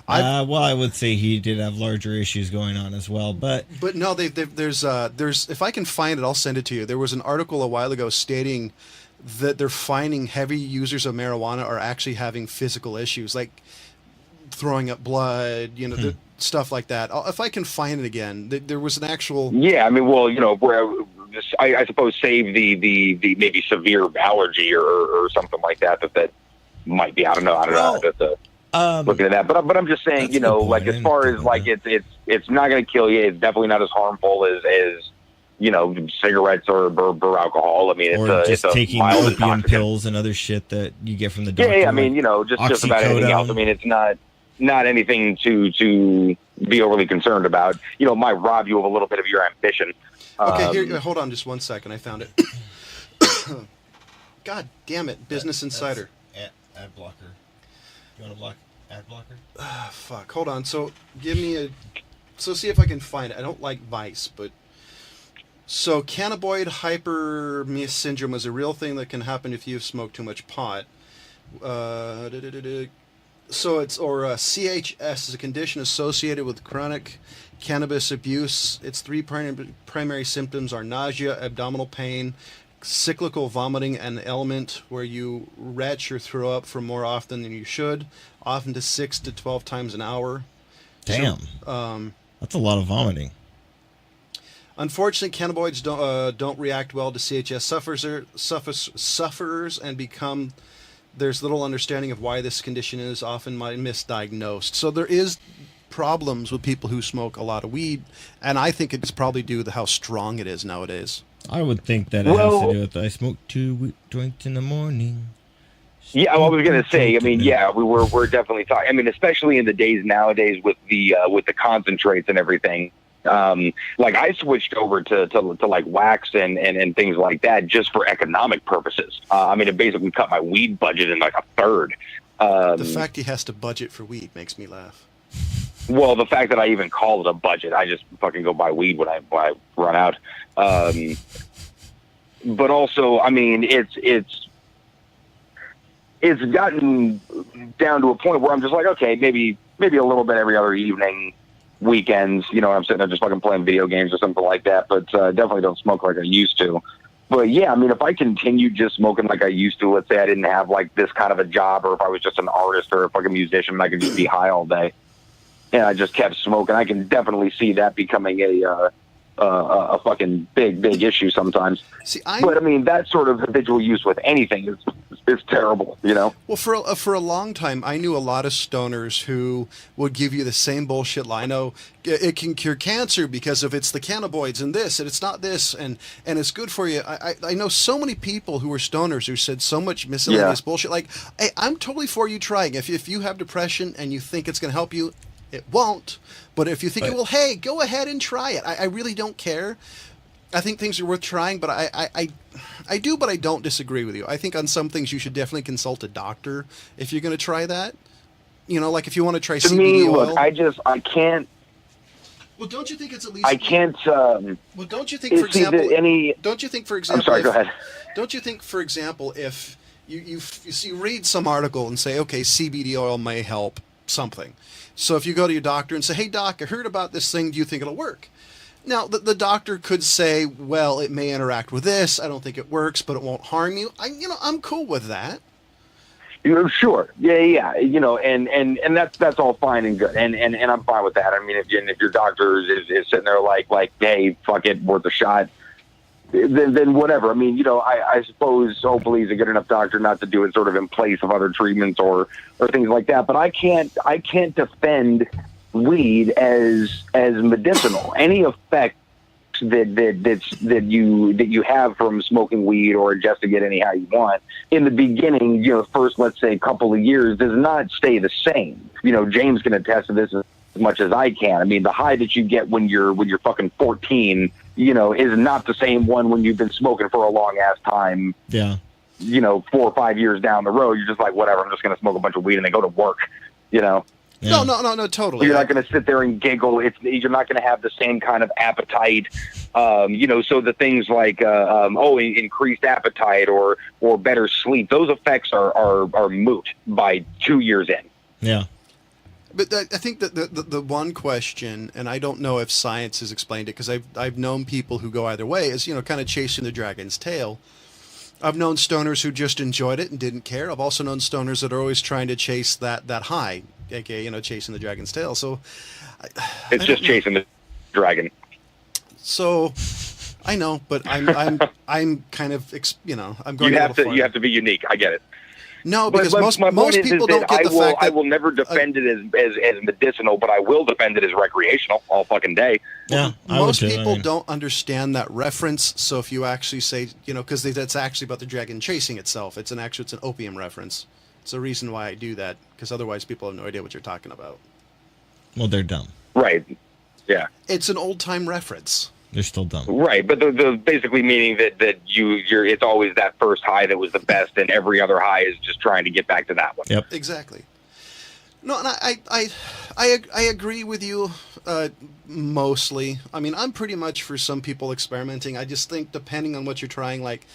Well, I would say he did have larger issues going on as well, but no, there's if I can find it, I'll send it to you. There was an article a while ago stating that they're finding heavy users of marijuana are actually having physical issues, like throwing up blood, stuff like that. If I can find it again, there was an actual. Yeah, I mean, well, where I suppose save the maybe severe allergy or something like that might be. I don't know. Looking at that, but I'm just saying, like as far as like it's not going to kill you. It's definitely not as harmful as cigarettes or alcohol. I mean, it's taking mild opium intoxicant. pills and other shit that you get from the doctor. Yeah, I mean, just about anything else. I mean, it's not anything to be overly concerned about. Might rob you of a little bit of your ambition. Okay, here, hold on just 1 second. I found it. God damn it, Business Insider. Ad blocker. You want to block ad blocker? Fuck. Hold on. So see if I can find it. I don't like Vice, but so cannabinoid hypermesis syndrome is a real thing that can happen if you've smoked too much pot. So CHS is a condition associated with chronic cannabis abuse. Its three primary symptoms are nausea, abdominal pain, cyclical vomiting, and ailment where you retch or throw up for more often than you should, often to 6 to 12 times an hour. Damn. So, that's a lot of vomiting. Unfortunately, cannabinoids don't react well to CHS sufferers and there's little understanding of why this condition is often misdiagnosed. So there is problems with people who smoke a lot of weed, and I think it's probably due to how strong it is nowadays. I would think that it has to do with I smoke 2 joints in the morning. Yeah, I was going to say. I mean, yeah, we're definitely talking. I mean, especially in the days nowadays with the concentrates and everything. Like I switched over to like wax and things like that just for economic purposes. I mean, it basically cut my weed budget in like a third. The fact he has to budget for weed makes me laugh. Well, the fact that I even call it a budget, I just fucking go buy weed when I run out. but also, I mean, it's gotten down to a point where I'm just like, okay, maybe a little bit every other evening, weekends, you know, I'm sitting there just fucking playing video games or something like that, but definitely don't smoke like I used to. But yeah, I mean, if I continued just smoking like I used to, let's say I didn't have like this kind of a job, or if I was just an artist or a fucking musician and I could just be high all day, and I just kept smoking, I can definitely see that becoming a fucking big issue sometimes. But I mean, that sort of habitual use with anything is terrible, you know? Well, for a long time, I knew a lot of stoners who would give you the same bullshit line. Oh, it can cure cancer because of it's the cannabinoids and this, and it's not this, and it's good for you. I know so many people who were stoners who said so much miscellaneous bullshit. Like, hey, I'm totally for you trying. If you have depression and you think it's going to help you, it won't. But if you think it will, hey, go ahead and try it. I really don't care. I think things are worth trying, but I do, but I don't disagree with you. I think on some things you should definitely consult a doctor if you're going to try that. You know, like if you want to try CBD oil. Look, I can't. Well, don't you think it's at least? I can't. Well, don't you think, for example, don't you think, for example? I'm sorry. Go ahead. Don't you think, for example, if you read some article and say, okay, CBD oil may help something. So if you go to your doctor and say, hey, doc, I heard about this thing. Do you think it'll work? Now, the doctor could say, well, it may interact with this. I don't think it works, but it won't harm you. I'm cool with that. Sure. Yeah. You know, and that's all fine and good. And I'm fine with that. I mean, if your doctor is sitting there like, hey, fuck it, worth a shot, then whatever. I mean, you know, I suppose hopefully he's a good enough doctor not to do it sort of in place of other treatments or things like that. But I can't defend weed as medicinal. Any effect that you have from smoking weed or ingesting it anyhow you want in the beginning, you know, first, let's say, couple of years does not stay the same. You know, James can attest to this as much as I can. I mean, the high that you get when you're fucking 14, you know, is not the same one when you've been smoking for a long ass time. Yeah. You know, 4 or 5 years down the road, you're just like, whatever, I'm just going to smoke a bunch of weed and then go to work, you know? Yeah. No, totally. You're not going to sit there and giggle. You're not going to have the same kind of appetite. You know, so the things like, increased appetite or better sleep, those effects are moot by 2 years in. Yeah. But I think that the one question, and I don't know if science has explained it, because I've known people who go either way, is, you know, kind of chasing the dragon's tail. I've known stoners who just enjoyed it and didn't care. I've also known stoners that are always trying to chase that high, aka, you know, chasing the dragon's tail. So it's just chasing the dragon. So I know, but I'm kind of, you know, I'm going. You have to be unique. I get it. No, because most people don't get the fact that I will never defend it as medicinal, but I will defend it as recreational all fucking day. Yeah, most people don't understand that reference. So if you actually say, you know, because that's actually about the dragon chasing itself. It's an opium reference. It's the reason why I do that, because otherwise people have no idea what you're talking about. Well, they're dumb. Right. Yeah. It's an old time reference. They're still dumb. Right, but the basically meaning that you're it's always that first high that was the best, and every other high is just trying to get back to that one. Yep. Exactly. No, and I agree with you mostly. I mean, I'm pretty much for some people experimenting. I just think depending on what you're trying, like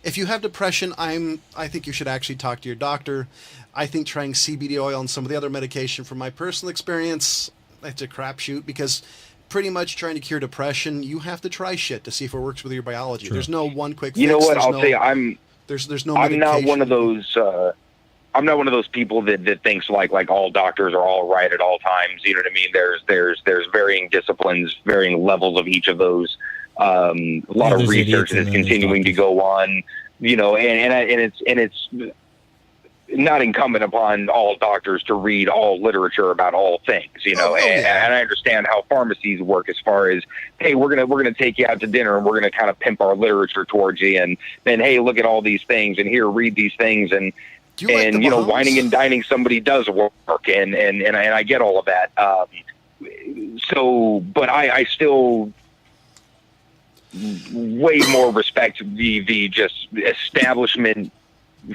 if you have depression, I think you should actually talk to your doctor. I think trying CBD oil and some of the other medication, from my personal experience, it's a crapshoot, because pretty much trying to cure depression, you have to try shit to see if it works with your biology. True. There's no one quick fix. You know what? I'll say there's no I'm medication. not one of those I'm not one of those people that thinks like all doctors are all right at all times. You know what I mean? There's varying disciplines, varying levels of each of those. A lot of research is continuing to go on, you know, and it's not incumbent upon all doctors to read all literature about all things, you know. And I understand how pharmacies work as far as, hey, we're gonna take you out to dinner and we're gonna kind of pimp our literature towards you, and then, hey, look at all these things, and here, read these things, and you know, wining and dining somebody does work, and I get all of that. So, but I still way more respect the just establishment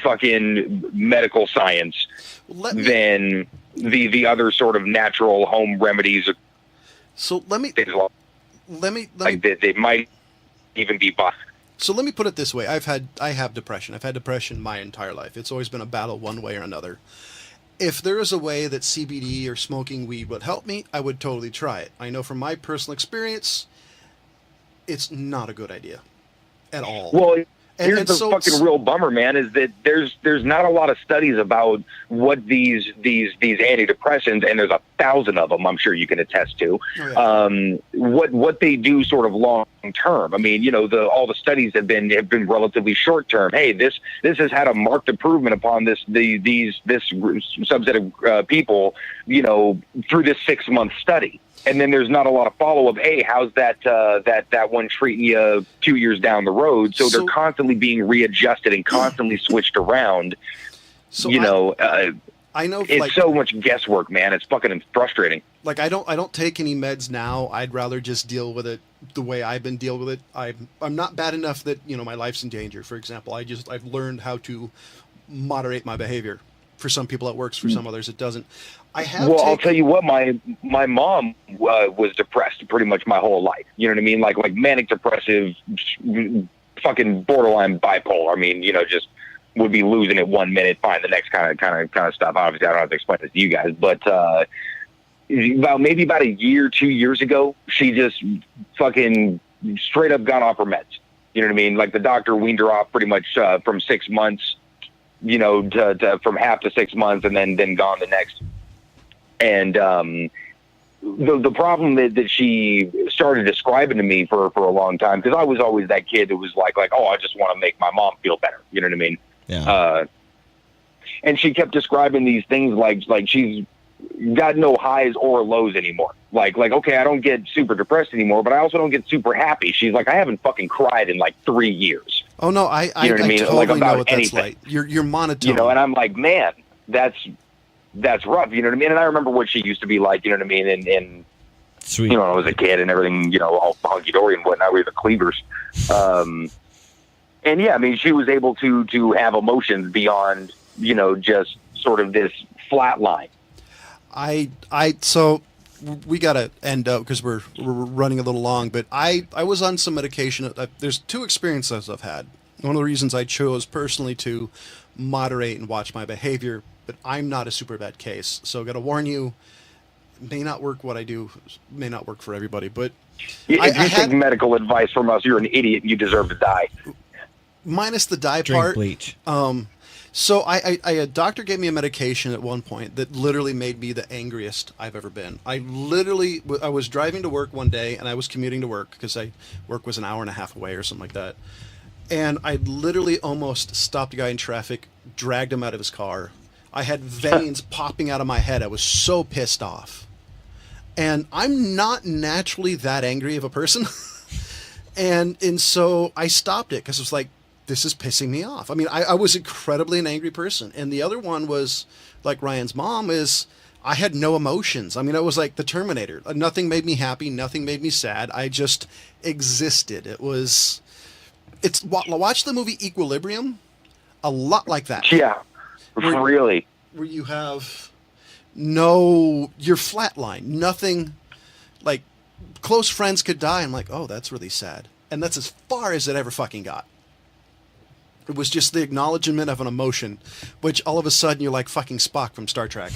fucking medical science than the other sort of natural home remedies. So let me they might even be bought. So let me put it this way. I have depression. I've had depression my entire life. It's always been a battle one way or another. If there is a way that CBD or smoking weed would help me, I would totally try it. I know from my personal experience, it's not a good idea at all. Well, here's the fucking real bummer, man, is that there's not a lot of studies about what these antidepressants, and there's 1,000 of them, I'm sure you can attest to, what they do sort of long term. I mean, all the studies have been relatively short term. Hey, this has had a marked improvement upon this subset of people, through this 6-month study. And then there's not a lot of follow-up. Hey, how's that one treating you 2 years down the road? So they're constantly being readjusted and constantly switched around. So I know it's so much guesswork, man. It's fucking frustrating. Like I don't take any meds now. I'd rather just deal with it the way I've been dealing with it. I'm not bad enough that my life's in danger. For example, I've learned how to moderate my behavior. For some people it works. For some others it doesn't. I'll tell you what, my mom was depressed pretty much my whole life. You know what I mean? Like manic depressive, fucking borderline bipolar. I mean, just would be losing it 1 minute, fine the next kind of stuff. Obviously, I don't have to explain this to you guys, but about a year, 2 years ago, she just fucking straight up got off her meds. You know what I mean? Like the doctor weaned her off pretty much from 6 months, from half to 6 months, and then gone the next. And the problem that she started describing to me for a long time, because I was always that kid that was like, oh, I just want to make my mom feel better. You know what I mean? Yeah. And she kept describing these things like she's got no highs or lows anymore. Like, okay, I don't get super depressed anymore, but I also don't get super happy. She's like, I haven't fucking cried in like 3 years. Oh no, I totally know what that's like. You're monotone. And I'm like, man, that's rough. You know what I mean? And I remember what she used to be like. You know what I mean? And sweet. When I was a kid and everything, all hunky dory and whatnot. We were the cleavers. And yeah, I mean, she was able to have emotions beyond, just sort of this flat line. So we got to end up because we're running a little long, but I was on some medication. There's 2 experiences I've had. One of the reasons I chose personally to moderate and watch my behavior, but I'm not a super bad case. So I got to warn you, may not work what I do, may not work for everybody, but if you take medical advice from us, you're an idiot and you deserve to die. Minus the die Drink part. Bleach. So a doctor gave me a medication at one point that literally made me the angriest I've ever been. I was driving to work one day and I was commuting to work because work was an hour and a half away or something like that. And I literally almost stopped a guy in traffic, dragged him out of his car. I had veins popping out of my head. I was so pissed off. And I'm not naturally that angry of a person. and so I stopped it because it was like, this is pissing me off. I mean, I was incredibly an angry person. And the other one was, like Ryan's mom, is I had no emotions. I mean, I was like the Terminator. Nothing made me happy. Nothing made me sad. I just existed. Watch the movie Equilibrium. A lot like that. Yeah, really. Where you have you're flatline. Nothing, like close friends could die. I'm like, oh, that's really sad. And that's as far as it ever fucking got. It was just the acknowledgement of an emotion, which all of a sudden you're like fucking Spock from Star Trek.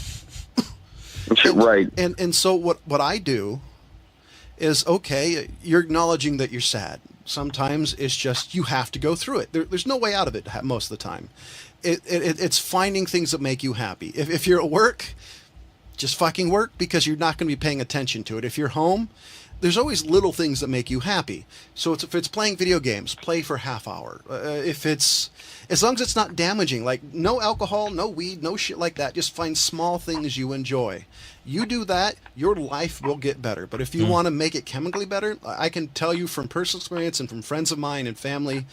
Right. And so what I do is, okay, you're acknowledging that you're sad. Sometimes it's just you have to go through it. There's no way out of it most of the time. It's finding things that make you happy. If you're at work, just fucking work because you're not going to be paying attention to it. If you're home, there's always little things that make you happy. So if it's playing video games, play for half hour. As long as it's not damaging, like no alcohol, no weed, no shit like that. Just find small things you enjoy. You do that, your life will get better. But if you want to make it chemically better, I can tell you from personal experience and from friends of mine and family,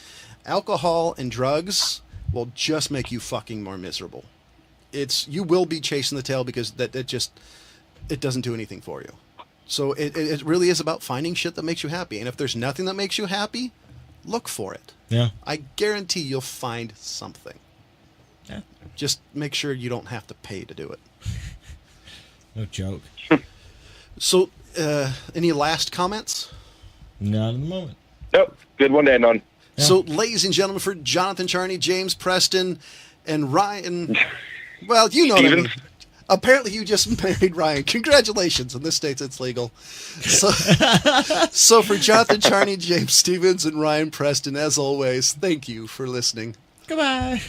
alcohol and drugs will just make you fucking more miserable. You will be chasing the tail because it doesn't do anything for you. So it really is about finding shit that makes you happy. And if there's nothing that makes you happy, look for it. Yeah. I guarantee you'll find something. Yeah. Just make sure you don't have to pay to do it. No joke. So, any last comments? Not at the moment. Nope. Good one to end on. So, ladies and gentlemen, for Jonathan Charney, James Preston, and Ryan, well, you know what I mean. Apparently, you just married Ryan. Congratulations. In this state, it's legal. So for Jonathan Charney, James Stevens, and Ryan Preston, as always, thank you for listening. Goodbye.